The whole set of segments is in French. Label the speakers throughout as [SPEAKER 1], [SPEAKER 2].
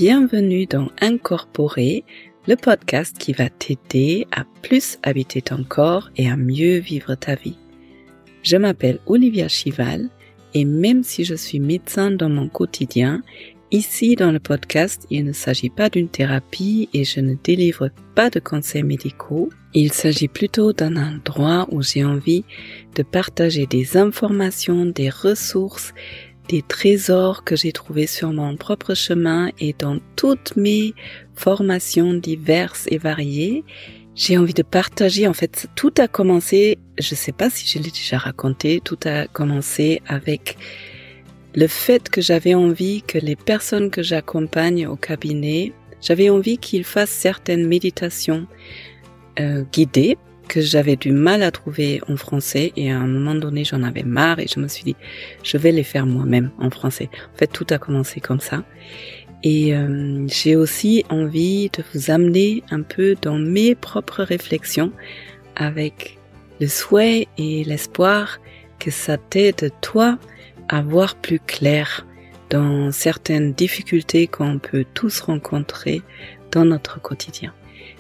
[SPEAKER 1] Bienvenue dans Incorporer, le podcast qui va t'aider à plus habiter ton corps et à mieux vivre ta vie. Je m'appelle Olivia Chival et même si je suis médecin dans mon quotidien, ici dans le podcast, il ne s'agit pas d'une thérapie et je ne délivre pas de conseils médicaux. Il s'agit plutôt d'un endroit où j'ai envie de partager des informations, des ressources, des trésors que j'ai trouvés sur mon propre chemin et dans toutes mes formations diverses et variées. J'ai envie de partager, en fait, tout a commencé, je ne sais pas si je l'ai déjà raconté, tout a commencé avec le fait que j'avais envie que les personnes que j'accompagne au cabinet, j'avais envie qu'ils fassent certaines méditations guidées, que j'avais du mal à trouver en français et à un moment donné j'en avais marre et je me suis dit je vais les faire moi-même en français. En fait tout a commencé comme ça et j'ai aussi envie de vous amener un peu dans mes propres réflexions avec le souhait et l'espoir que ça t'aide toi à voir plus clair dans certaines difficultés qu'on peut tous rencontrer dans notre quotidien.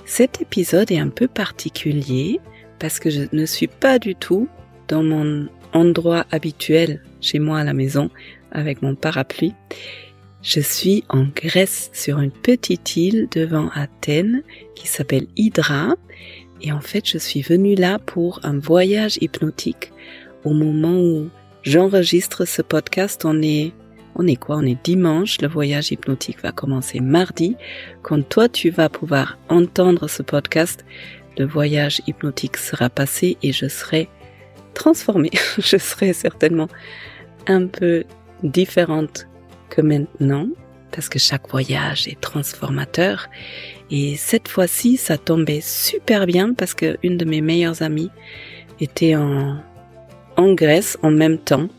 [SPEAKER 1] Cet épisode est un peu particulier parce que je ne suis pas du tout dans mon endroit habituel chez moi à la maison avec mon parapluie. Je suis en Grèce sur une petite île devant Athènes qui s'appelle Hydra et en fait je suis venue là pour un voyage hypnotique. Au moment où j'enregistre ce podcast, on est dimanche, le voyage hypnotique va commencer mardi. Quand toi tu vas pouvoir entendre ce podcast, le voyage hypnotique sera passé et je serai transformée. Je serai certainement un peu différente que maintenant, parce que chaque voyage est transformateur. Et cette fois-ci, ça tombait super bien parce que une de mes meilleures amies était en Grèce en même temps.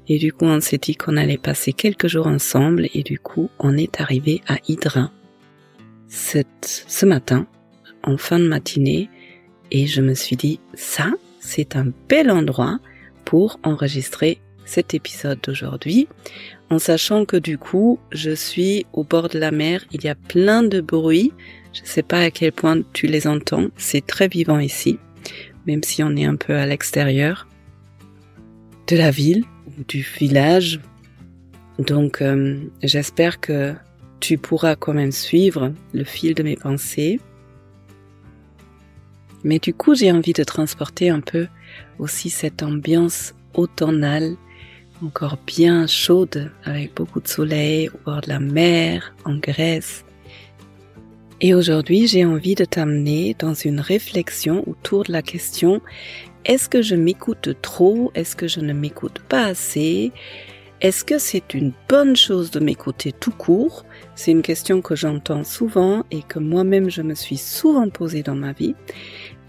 [SPEAKER 1] Et du coup, on s'est dit qu'on allait passer quelques jours ensemble et du coup, on est arrivé à Hydra ce matin, en fin de matinée, et je me suis dit, ça, c'est un bel endroit pour enregistrer cet épisode d'aujourd'hui, en sachant que du coup, je suis au bord de la mer, il y a plein de bruits, je ne sais pas à quel point tu les entends, c'est très vivant ici, même si on est un peu à l'extérieur de la ville ou du village. Donc j'espère que tu pourras quand même suivre le fil de mes pensées. Mais du coup, j'ai envie de transporter un peu aussi cette ambiance automnale, encore bien chaude, avec beaucoup de soleil, au bord de la mer, en Grèce. Et aujourd'hui, j'ai envie de t'amener dans une réflexion autour de la question: est-ce que je m'écoute trop? Est-ce que je ne m'écoute pas assez? Est-ce que c'est une bonne chose de m'écouter tout court? C'est une question que j'entends souvent et que moi-même je me suis souvent posée dans ma vie.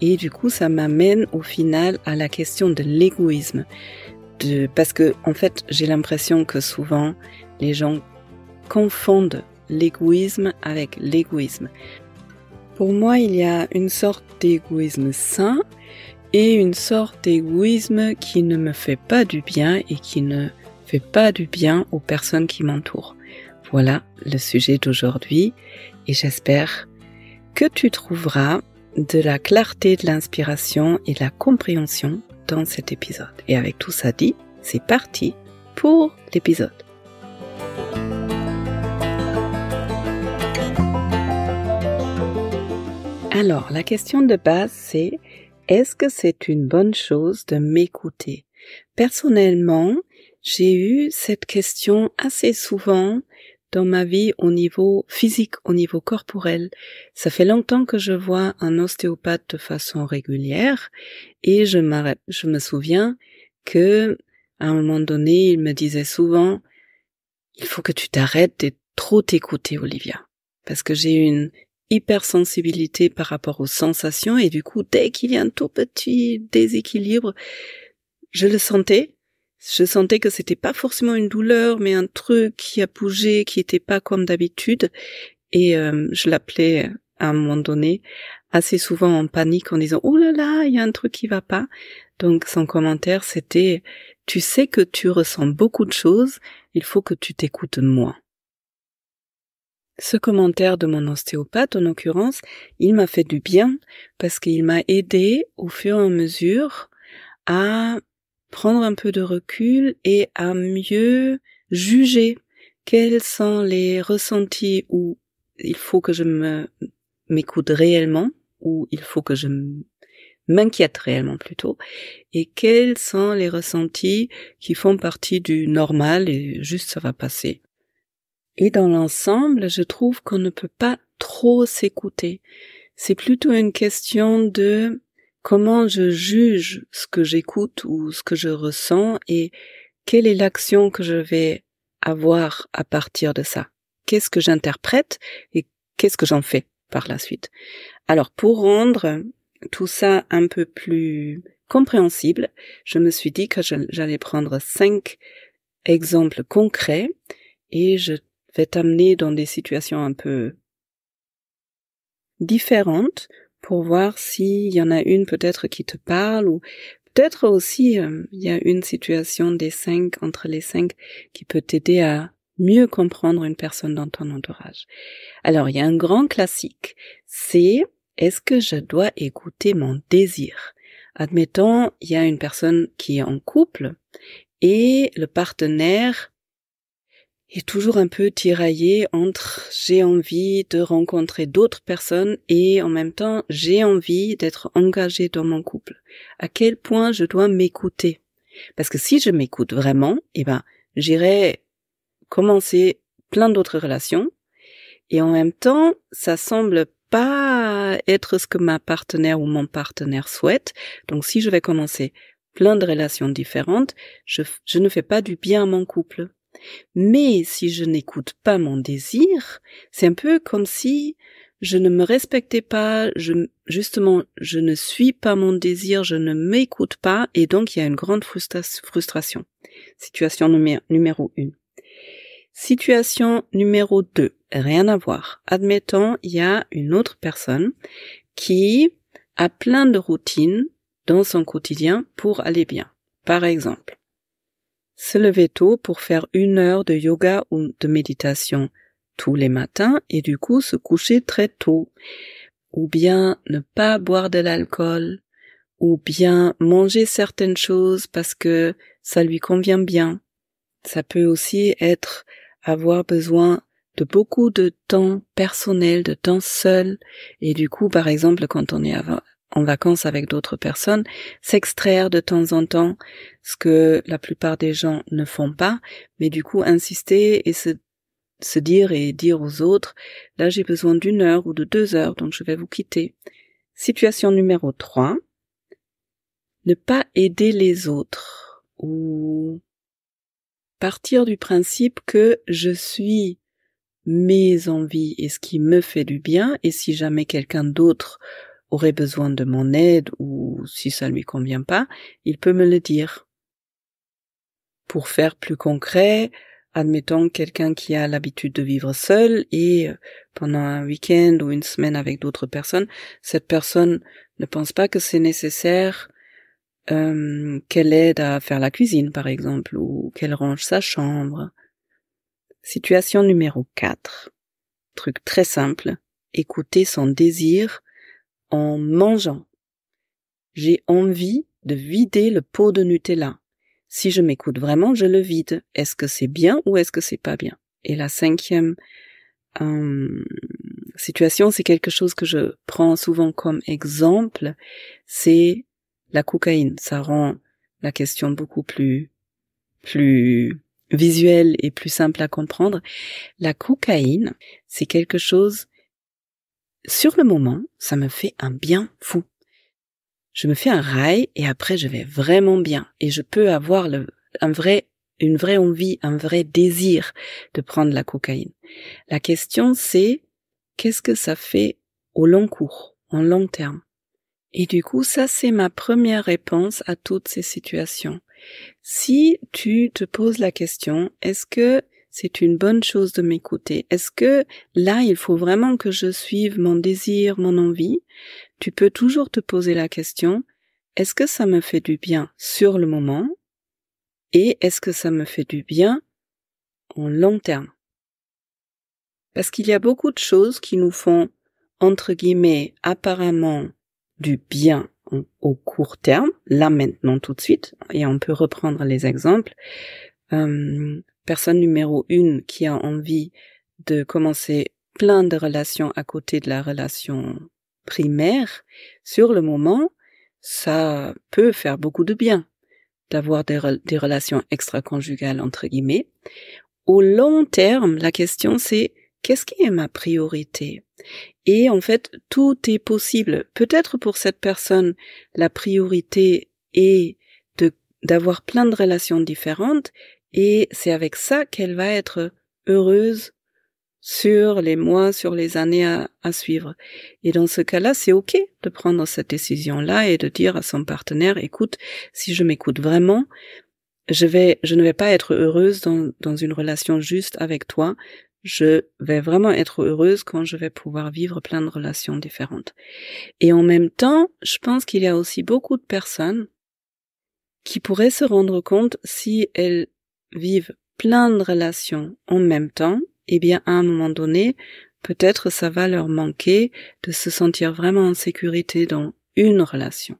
[SPEAKER 1] Et du coup, ça m'amène au final à la question de l'égoïsme. Parce que, en fait, j'ai l'impression que souvent, les gens confondent l'égoïsme avec l'égoïsme. Pour moi, il y a une sorte d'égoïsme sain et une sorte d'égoïsme qui ne me fait pas du bien et qui ne fait pas du bien aux personnes qui m'entourent. Voilà le sujet d'aujourd'hui et j'espère que tu trouveras de la clarté, de l'inspiration et de la compréhension dans cet épisode. Et avec tout ça dit, c'est parti pour l'épisode. Alors, la question de base c'est: est-ce que c'est une bonne chose de m'écouter? Personnellement, j'ai eu cette question assez souvent dans ma vie au niveau physique, au niveau corporel. Ça fait longtemps que je vois un ostéopathe de façon régulière et je me souviens que à un moment donné, il me disait souvent: il faut que tu t'arrêtes de trop t'écouter, Olivia, parce que j'ai une hypersensibilité par rapport aux sensations et du coup, dès qu'il y a un tout petit déséquilibre, je le sentais. Je sentais que c'était pas forcément une douleur, mais un truc qui a bougé, qui était pas comme d'habitude. Et je l'appelais à un moment donné assez souvent en panique en disant: oh là là, il y a un truc qui va pas. Donc son commentaire c'était: tu sais que tu ressens beaucoup de choses, il faut que tu t'écoutes moins. ce commentaire de mon ostéopathe, en l'occurrence, il m'a fait du bien parce qu'il m'a aidé au fur et à mesure à prendre un peu de recul et à mieux juger quels sont les ressentis où il faut que je m'écoute réellement, où il faut que je m'inquiète réellement plutôt, et quels sont les ressentis qui font partie du normal et juste ça va passer. Et dans l'ensemble, je trouve qu'on ne peut pas trop s'écouter. C'est plutôt une question de comment je juge ce que j'écoute ou ce que je ressens et quelle est l'action que je vais avoir à partir de ça. Qu'est-ce que j'interprète et qu'est-ce que j'en fais par la suite. Alors, pour rendre tout ça un peu plus compréhensible, je me suis dit que j'allais prendre 5 exemples concrets et je vais t'amener dans des situations un peu différentes pour voir s'il y en a une peut-être qui te parle ou peut-être aussi il y a une situation des 5, entre les 5 qui peut t'aider à mieux comprendre une personne dans ton entourage. Alors, il y a un grand classique, c'est est-ce que je dois écouter mon désir? Admettons, il y a une personne qui est en couple et le partenaire est toujours un peu tiraillé entre j'ai envie de rencontrer d'autres personnes et en même temps j'ai envie d'être engagé dans mon couple. À quel point je dois m'écouter? Parce que si je m'écoute vraiment, j'irai commencer plein d'autres relations et en même temps, ça semble pas être ce que ma partenaire ou mon partenaire souhaite. Donc si je vais commencer plein de relations différentes, je ne fais pas du bien à mon couple. Mais si je n'écoute pas mon désir, c'est un peu comme si je ne me respectais pas, je ne suis pas mon désir, je ne m'écoute pas, et donc il y a une grande frustration. Situation numéro 1. Situation numéro 2, rien à voir. Admettons, il y a une autre personne qui a plein de routines dans son quotidien pour aller bien. Par exemple, se lever tôt pour faire 1 heure de yoga ou de méditation tous les matins et du coup se coucher très tôt. Ou bien ne pas boire de l'alcool, ou bien manger certaines choses parce que ça lui convient bien. Ça peut aussi être avoir besoin de beaucoup de temps personnel, de temps seul, et du coup, par exemple, quand on est en vacances avec d'autres personnes, s'extraire de temps en temps, ce que la plupart des gens ne font pas, mais du coup insister et se dire et dire aux autres, là j'ai besoin d'1 heure ou de 2 heures, donc je vais vous quitter. Situation numéro 3, ne pas aider les autres, ou partir du principe que je suis mes envies et ce qui me fait du bien, et si jamais quelqu'un d'autre aurait besoin de mon aide ou si ça lui convient pas, il peut me le dire. Pour faire plus concret, admettons quelqu'un qui a l'habitude de vivre seul et pendant un week-end ou une semaine avec d'autres personnes, cette personne ne pense pas que c'est nécessaire qu'elle aide à faire la cuisine par exemple ou qu'elle range sa chambre. Situation numéro 4. Truc très simple, écouter son désir en mangeant. J'ai envie de vider le pot de Nutella. Si je m'écoute vraiment, je le vide. Est-ce que c'est bien ou est-ce que c'est pas bien? Et la 5e situation, c'est quelque chose que je prends souvent comme exemple, c'est la cocaïne. Ça rend la question beaucoup plus visuelle et plus simple à comprendre. La cocaïne, c'est quelque chose, sur le moment, ça me fait un bien fou. Je me fais un rail et après je vais vraiment bien. Et je peux avoir une vraie envie, un vrai désir de prendre la cocaïne. La question c'est, qu'est-ce que ça fait au long cours, en long terme? Et du coup, ça c'est ma première réponse à toutes ces situations. Si tu te poses la question, est-ce que c'est une bonne chose de m'écouter? Est-ce que là, il faut vraiment que je suive mon désir, mon envie? Tu peux toujours te poser la question, est-ce que ça me fait du bien sur le moment? Et est-ce que ça me fait du bien en long terme? Parce qu'il y a beaucoup de choses qui nous font, entre guillemets, apparemment du bien au court terme, là maintenant tout de suite, et on peut reprendre les exemples. Personne numéro 1 qui a envie de commencer plein de relations à côté de la relation primaire, sur le moment, ça peut faire beaucoup de bien d'avoir des relations extra-conjugales, entre guillemets. Au long terme, la question c'est, qu'est-ce qui est ma priorité? Et en fait, tout est possible. Peut-être pour cette personne, la priorité est d'avoir plein de relations différentes, et c'est avec ça qu'elle va être heureuse sur les mois, sur les années à suivre. Et dans ce cas-là, c'est ok de prendre cette décision-là et de dire à son partenaire, écoute, si je m'écoute vraiment, je ne vais pas être heureuse dans une relation juste avec toi. Je vais vraiment être heureuse quand je vais pouvoir vivre plein de relations différentes. Et en même temps, je pense qu'il y a aussi beaucoup de personnes qui pourraient se rendre compte si elles vivent plein de relations en même temps, eh bien, à un moment donné, peut-être ça va leur manquer de se sentir vraiment en sécurité dans une relation.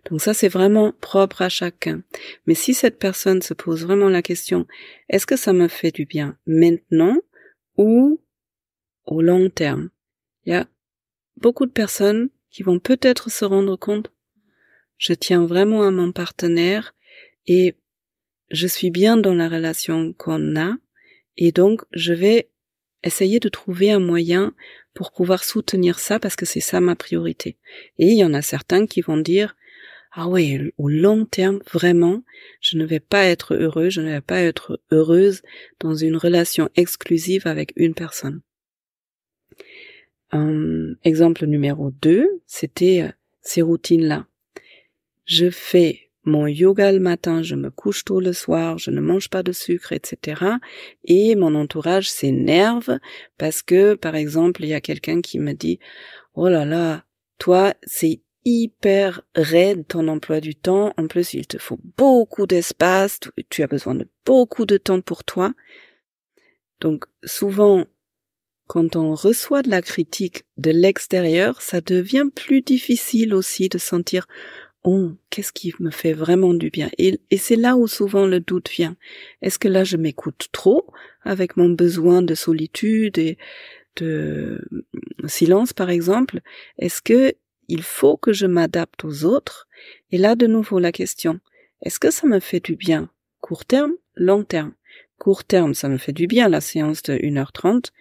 [SPEAKER 1] Donc ça, c'est vraiment propre à chacun. Mais si cette personne se pose vraiment la question, est-ce que ça me fait du bien maintenant ou au long terme? Il y a beaucoup de personnes qui vont peut-être se rendre compte, je tiens vraiment à mon partenaire et je suis bien dans la relation qu'on a, et donc je vais essayer de trouver un moyen pour pouvoir soutenir ça parce que c'est ça ma priorité. Et il y en a certains qui vont dire, ah oui, au long terme, vraiment, je ne vais pas être heureux, je ne vais pas être heureuse dans une relation exclusive avec une personne. Exemple numéro 2, c'était ces routines-là. Je fais mon yoga le matin, je me couche tôt le soir, je ne mange pas de sucre, etc. Et mon entourage s'énerve parce que, par exemple, il y a quelqu'un qui me dit « Oh là là, toi, c'est hyper raide ton emploi du temps, en plus il te faut beaucoup d'espace, tu as besoin de beaucoup de temps pour toi. » Donc souvent, quand on reçoit de la critique de l'extérieur, ça devient plus difficile aussi de sentir oh, qu'est-ce qui me fait vraiment du bien? Et c'est là où souvent le doute vient. Est-ce que là je m'écoute trop avec mon besoin de solitude et de silence par exemple? Est-ce que il faut que je m'adapte aux autres? Et là de nouveau la question, est-ce que ça me fait du bien? Court terme, long terme. Court terme, ça me fait du bien la séance de 1h30.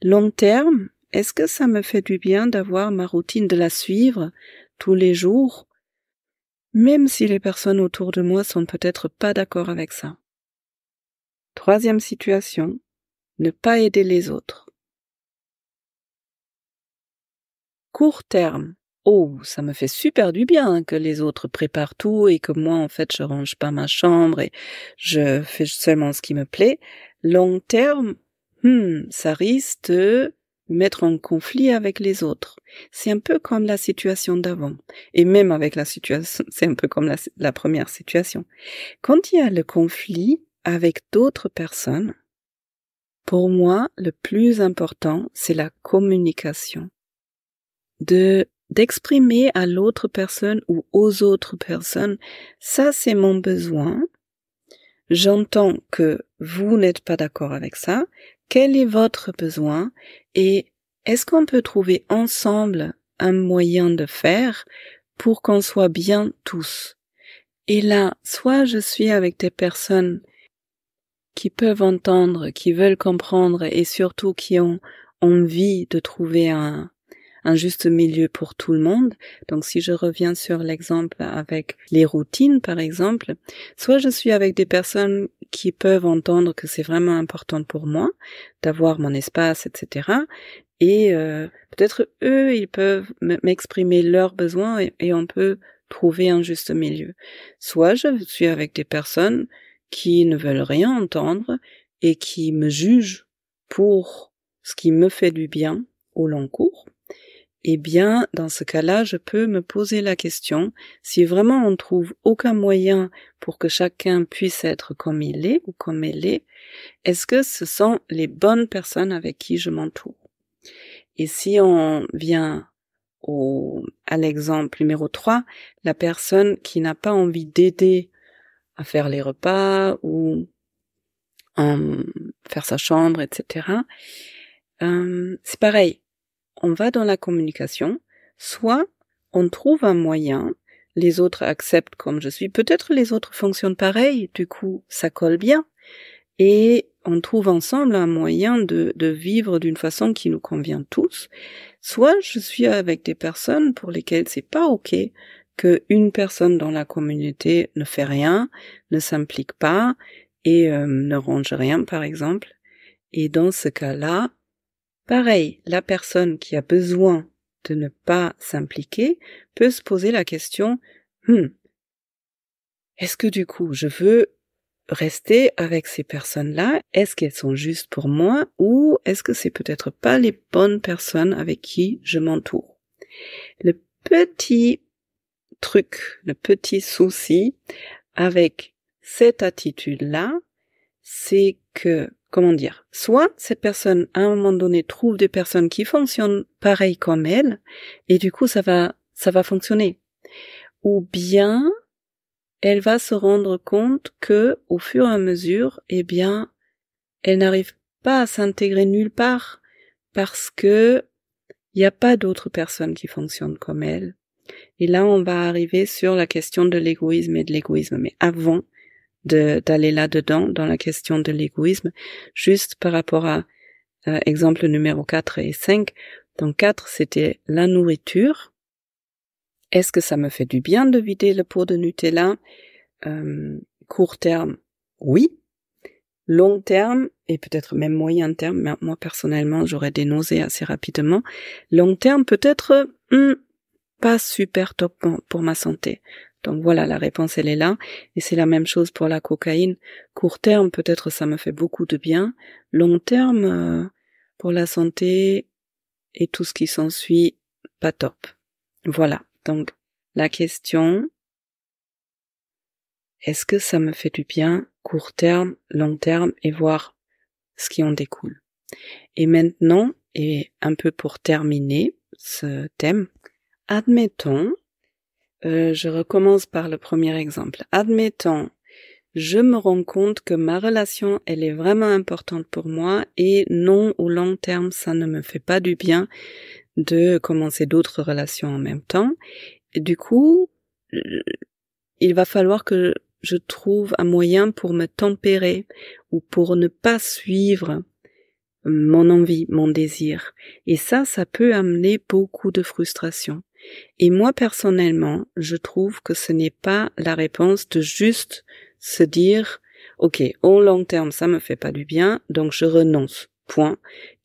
[SPEAKER 1] Long terme, est-ce que ça me fait du bien d'avoir ma routine, de la suivre tous les jours? Même si les personnes autour de moi sont peut-être pas d'accord avec ça. Troisième situation, ne pas aider les autres. Court terme, oh, ça me fait super du bien que les autres préparent tout et que moi, en fait, je range pas ma chambre et je fais seulement ce qui me plaît. Long terme, ça risque de mettre en conflit avec les autres. C'est un peu comme la situation d'avant. Et même avec la situation, c'est un peu comme la première situation. Quand il y a le conflit avec d'autres personnes, pour moi, le plus important, c'est la communication. D'exprimer à l'autre personne ou aux autres personnes, ça c'est mon besoin. J'entends que vous n'êtes pas d'accord avec ça. Quel est votre besoin? Et est-ce qu'on peut trouver ensemble un moyen de faire pour qu'on soit bien tous? Et là, soit je suis avec des personnes qui peuvent entendre, qui veulent comprendre et surtout qui ont envie de trouver un juste milieu pour tout le monde. Donc si je reviens sur l'exemple avec les routines par exemple, soit je suis avec des personnes qui peuvent entendre que c'est vraiment important pour moi d'avoir mon espace, etc. Et peut-être eux, ils peuvent m'exprimer leurs besoins et on peut trouver un juste milieu. Soit je suis avec des personnes qui ne veulent rien entendre et qui me jugent pour ce qui me fait du bien au long cours. eh bien, dans ce cas-là, je peux me poser la question, si vraiment on ne trouve aucun moyen pour que chacun puisse être comme il est ou comme elle est-ce que ce sont les bonnes personnes avec qui je m'entoure? Et si on vient à l'exemple numéro 3, la personne qui n'a pas envie d'aider à faire les repas ou faire sa chambre, etc. C'est pareil. On va dans la communication, soit on trouve un moyen, les autres acceptent comme je suis, peut-être les autres fonctionnent pareil, du coup ça colle bien, et on trouve ensemble un moyen de vivre d'une façon qui nous convient tous, soit je suis avec des personnes pour lesquelles c'est pas ok que une personne dans la communauté ne fait rien, ne s'implique pas et ne range rien par exemple, et dans ce cas-là, pareil, la personne qui a besoin de ne pas s'impliquer peut se poser la question, est-ce que du coup je veux rester avec ces personnes-là? Est-ce qu'elles sont justes pour moi ou est-ce que c'est peut-être pas les bonnes personnes avec qui je m'entoure? Le petit truc, le petit souci avec cette attitude-là, c'est que soit cette personne, à un moment donné, trouve des personnes qui fonctionnent pareil comme elle, et du coup, ça va fonctionner. Ou bien, elle va se rendre compte que, au fur et à mesure, eh bien, elle n'arrive pas à s'intégrer nulle part, parce que il n'y a pas d'autres personnes qui fonctionnent comme elle. Et là, on va arriver sur la question de l'égoïsme et de l'égoïsme. Mais avant d'aller là-dedans, dans la question de l'égoïsme, juste par rapport à exemple numéro 4 et 5. Donc 4, c'était la nourriture. Est-ce que ça me fait du bien de vider le pot de Nutella? Court terme, oui. Long terme, et peut-être même moyen terme, mais moi personnellement, j'aurais des nausées assez rapidement. Long terme, peut-être pas super top pour ma santé. Donc voilà, la réponse elle est là, et c'est la même chose pour la cocaïne. Court terme, peut-être ça me fait beaucoup de bien. Long terme, pour la santé et tout ce qui s'ensuit, pas top. Voilà, donc la question, est-ce que ça me fait du bien, court terme, long terme, et voir ce qui en découle. Et maintenant, et un peu pour terminer ce thème, admettons, je recommence par le premier exemple. Admettons, je me rends compte que ma relation, elle est vraiment importante pour moi et non, au long terme, ça ne me fait pas du bien de commencer d'autres relations en même temps. Et du coup, il va falloir que je trouve un moyen pour me tempérer ou pour ne pas suivre mon envie, mon désir. Et ça peut amener beaucoup de frustration. Et moi, personnellement, je trouve que ce n'est pas la réponse de juste se dire, ok, au long terme, ça me fait pas du bien, donc je renonce, point,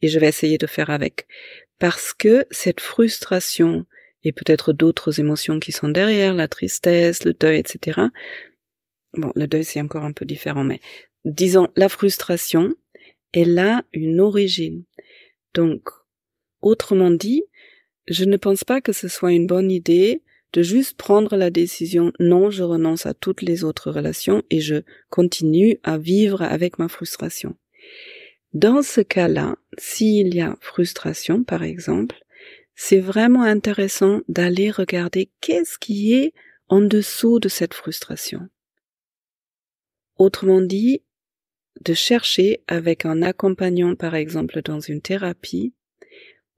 [SPEAKER 1] et je vais essayer de faire avec. Parce que cette frustration, et peut-être d'autres émotions qui sont derrière, la tristesse, le deuil, etc. Bon, le deuil, c'est encore un peu différent, mais disons, la frustration, elle a une origine. Donc, autrement dit, je ne pense pas que ce soit une bonne idée de juste prendre la décision, non, je renonce à toutes les autres relations et je continue à vivre avec ma frustration. Dans ce cas-là, s'il y a frustration, par exemple, c'est vraiment intéressant d'aller regarder qu'est-ce qui est en dessous de cette frustration. Autrement dit, de chercher avec un accompagnant, par exemple, dans une thérapie,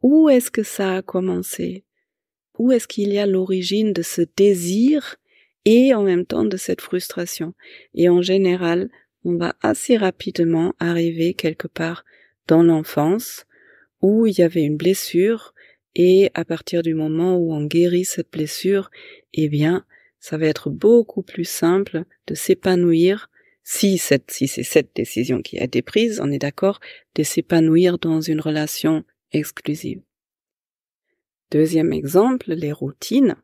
[SPEAKER 1] où est-ce que ça a commencé? Où est-ce qu'il y a l'origine de ce désir et en même temps de cette frustration? Et en général, on va assez rapidement arriver quelque part dans l'enfance où il y avait une blessure et à partir du moment où on guérit cette blessure, eh bien, ça va être beaucoup plus simple de s'épanouir si c'est cette décision qui a été prise, on est d'accord, de s'épanouir dans une relation exclusive. Deuxième exemple, les routines.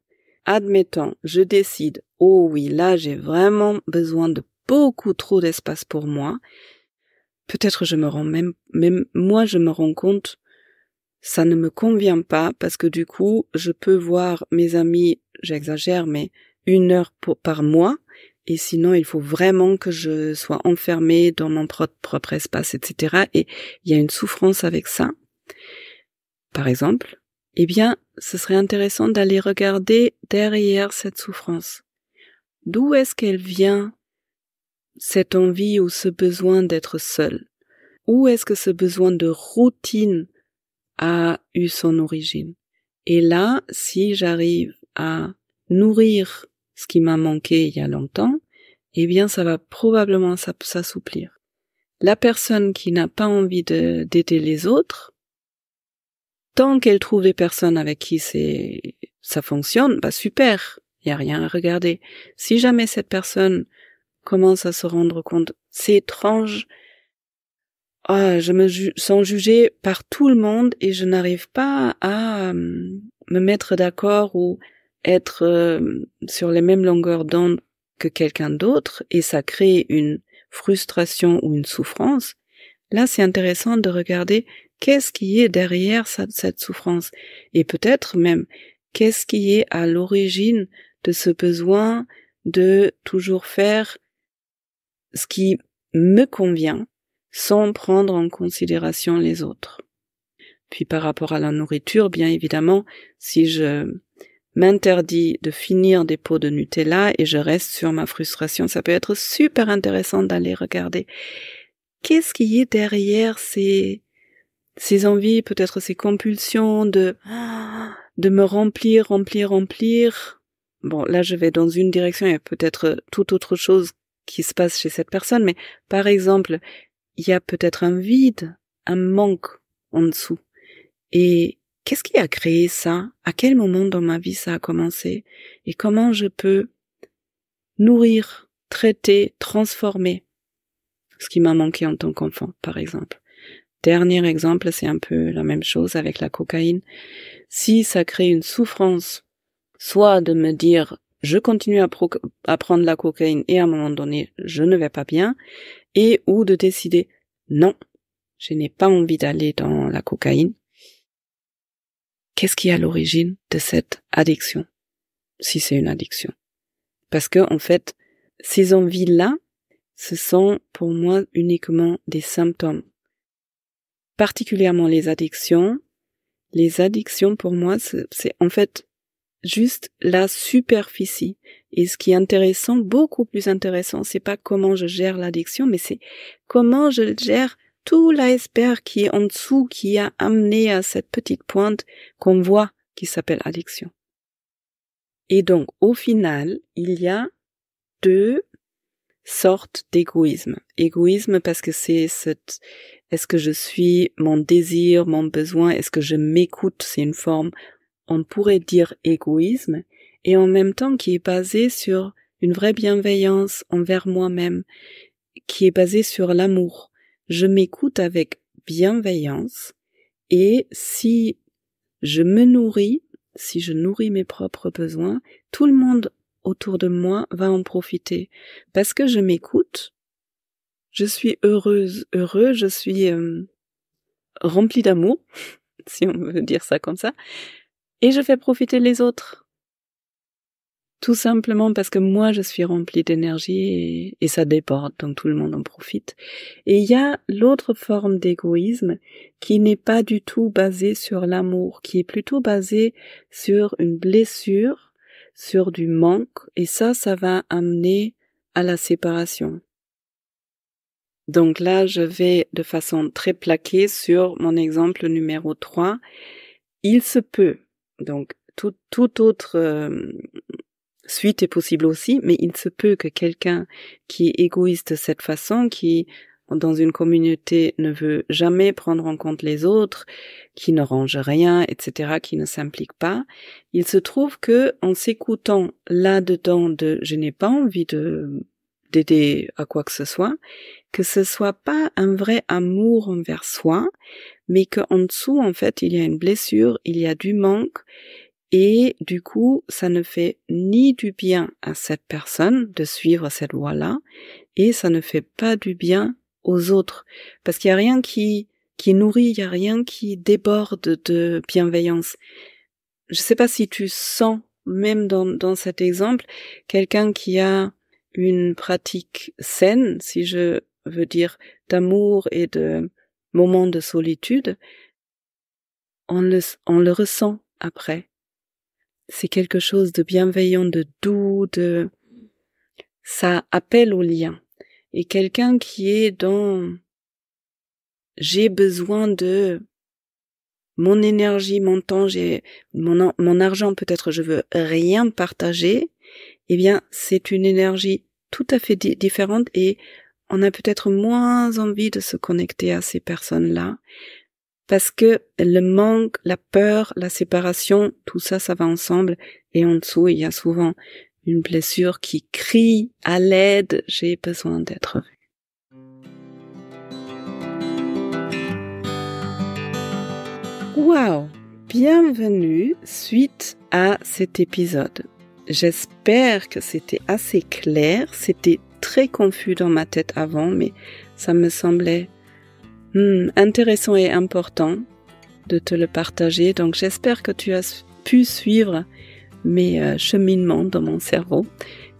[SPEAKER 1] Admettons, je décide, oh oui, là j'ai vraiment besoin de beaucoup trop d'espace pour moi. Peut-être je me rends même moi je me rends compte ça ne me convient pas parce que du coup, je peux voir mes amis, j'exagère, mais 1 heure par mois, et sinon il faut vraiment que je sois enfermée dans mon propre espace, etc. Et il y a une souffrance avec ça, par exemple, eh bien, ce serait intéressant d'aller regarder derrière cette souffrance. D'où est-ce qu'elle vient, cette envie ou ce besoin d'être seul? Où est-ce que ce besoin de routine a eu son origine? Et là, si j'arrive à nourrir ce qui m'a manqué il y a longtemps, eh bien ça va probablement s'assouplir. La personne qui n'a pas envie d'aider les autres, tant qu'elle trouve des personnes avec qui ça fonctionne, bah super, il n'y a rien à regarder. Si jamais cette personne commence à se rendre compte, c'est étrange, je me sens jugée par tout le monde et je n'arrive pas à me mettre d'accord ou être sur les mêmes longueurs d'onde que quelqu'un d'autre, et ça crée une frustration ou une souffrance. Là, c'est intéressant de regarder qu'est-ce qui est derrière cette souffrance, et peut-être même qu'est-ce qui est à l'origine de ce besoin de toujours faire ce qui me convient sans prendre en considération les autres. Puis par rapport à la nourriture, bien évidemment, si je m'interdis de finir des pots de Nutella et je reste sur ma frustration, ça peut être super intéressant d'aller regarder qu'est-ce qui est derrière ces envies, peut-être ces compulsions de me remplir. Bon, là je vais dans une direction, il y a peut-être toute autre chose qui se passe chez cette personne, mais par exemple, il y a peut-être un vide, un manque en dessous. Et qu'est-ce qui a créé ça? À quel moment dans ma vie ça a commencé? Et comment je peux nourrir, traiter, transformer ce qui m'a manqué en tant qu'enfant, par exemple. Dernier exemple, c'est un peu la même chose avec la cocaïne. Si ça crée une souffrance, soit de me dire je continue à prendre la cocaïne et à un moment donné je ne vais pas bien, et ou de décider non, je n'ai pas envie d'aller dans la cocaïne. Qu'est-ce qui est à l'origine de cette addiction, si c'est une addiction? Parce que, en fait, ces envies-là, ce sont pour moi uniquement des symptômes. Particulièrement les addictions. Les addictions, pour moi, c'est en fait juste la superficie. Et ce qui est intéressant, beaucoup plus intéressant, c'est pas comment je gère l'addiction, mais c'est comment je gère tout l'iceberg qui est en dessous, qui a amené à cette petite pointe qu'on voit, qui s'appelle addiction. Et donc, au final, il y a 2 sortes d'égoïsme. Égoïsme parce que c'est est-ce que je suis mon désir, mon besoin, est-ce que je m'écoute, c'est une forme, on pourrait dire égoïsme, et en même temps qui est basé sur une vraie bienveillance envers moi-même, qui est basée sur l'amour. Je m'écoute avec bienveillance, et si je me nourris, si je nourris mes propres besoins, tout le monde autour de moi va en profiter. Parce que je m'écoute, je suis heureux, je suis remplie d'amour, si on veut dire ça comme ça, et je fais profiter les autres. Tout simplement parce que moi je suis remplie d'énergie et ça déborde, donc tout le monde en profite. Et il y a l'autre forme d'égoïsme qui n'est pas du tout basée sur l'amour, qui est plutôt basée sur une blessure, sur du manque, et ça va amener à la séparation. Donc là, je vais de façon très plaquée sur mon exemple numéro 3. Il se peut, donc toute autre suite est possible aussi, mais il se peut que quelqu'un qui est égoïste de cette façon, qui dans une communauté ne veut jamais prendre en compte les autres, qui ne range rien, etc., qui ne s'implique pas, il se trouve que en s'écoutant là-dedans de je n'ai pas envie d'aider à quoi que ce soit pas un vrai amour envers soi, mais qu'en dessous, en fait, il y a une blessure, il y a du manque, et du coup, ça ne fait ni du bien à cette personne de suivre cette voie-là, et ça ne fait pas du bien aux autres. Parce qu'il n'y a rien qui qui nourrit, il n'y a rien qui déborde de bienveillance. Je ne sais pas si tu sens, même dans cet exemple, quelqu'un qui a une pratique saine, si je veux dire, d'amour et de moments de solitude, on le ressent après. C'est quelque chose de bienveillant, de doux, ça appelle au lien. Et quelqu'un qui est dans j'ai besoin de mon énergie, mon temps, mon argent, peut-être je veux rien partager, eh bien c'est une énergie tout à fait différente et on a peut-être moins envie de se connecter à ces personnes-là parce que le manque, la peur, la séparation, tout ça, ça va ensemble et en dessous, il y a souvent une blessure qui crie à l'aide, j'ai besoin d'être vue. Wow! Bienvenue suite à cet épisode. J'espère que c'était assez clair, c'était très confus dans ma tête avant, mais ça me semblait intéressant et important de te le partager. Donc j'espère que tu as pu suivre mes cheminements dans mon cerveau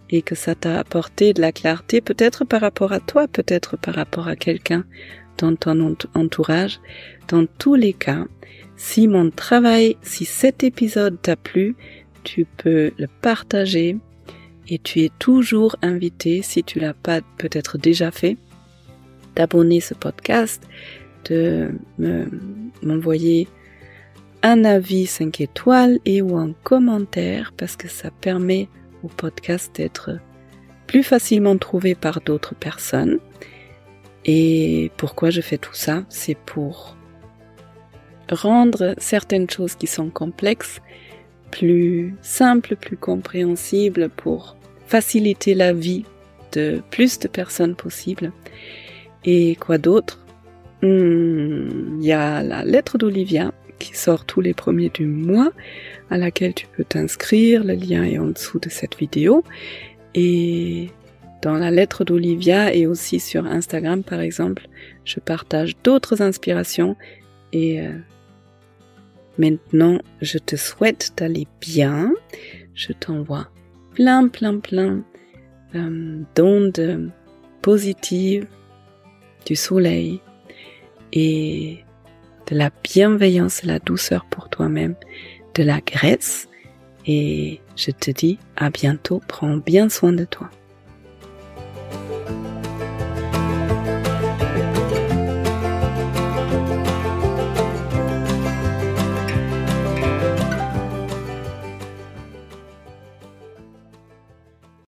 [SPEAKER 1] et que ça t'a apporté de la clarté, peut-être par rapport à toi, peut-être par rapport à quelqu'un dans ton entourage. Dans tous les cas, si mon travail, si cet épisode t'a plu, tu peux le partager et tu es toujours invité, si tu l'as pas peut-être déjà fait, d'abonner ce podcast, de m'envoyer un avis 5 étoiles et ou un commentaire parce que ça permet au podcast d'être plus facilement trouvé par d'autres personnes. Et pourquoi je fais tout ça? C'est pour rendre certaines choses qui sont complexes plus simples, plus compréhensibles, pour faciliter la vie de plus de personnes possible. Et quoi d'autre? Il y a la lettre d'Olivia qui sort tous les premiers du mois, à laquelle tu peux t'inscrire, le lien est en dessous de cette vidéo. Et dans la lettre d'Olivia et aussi sur Instagram par exemple, je partage d'autres inspirations et maintenant je te souhaite d'aller bien, je t'envoie plein d'ondes positives, du soleil et de la bienveillance et la douceur pour toi-même, de la graisse et je te dis à bientôt, prends bien soin de toi.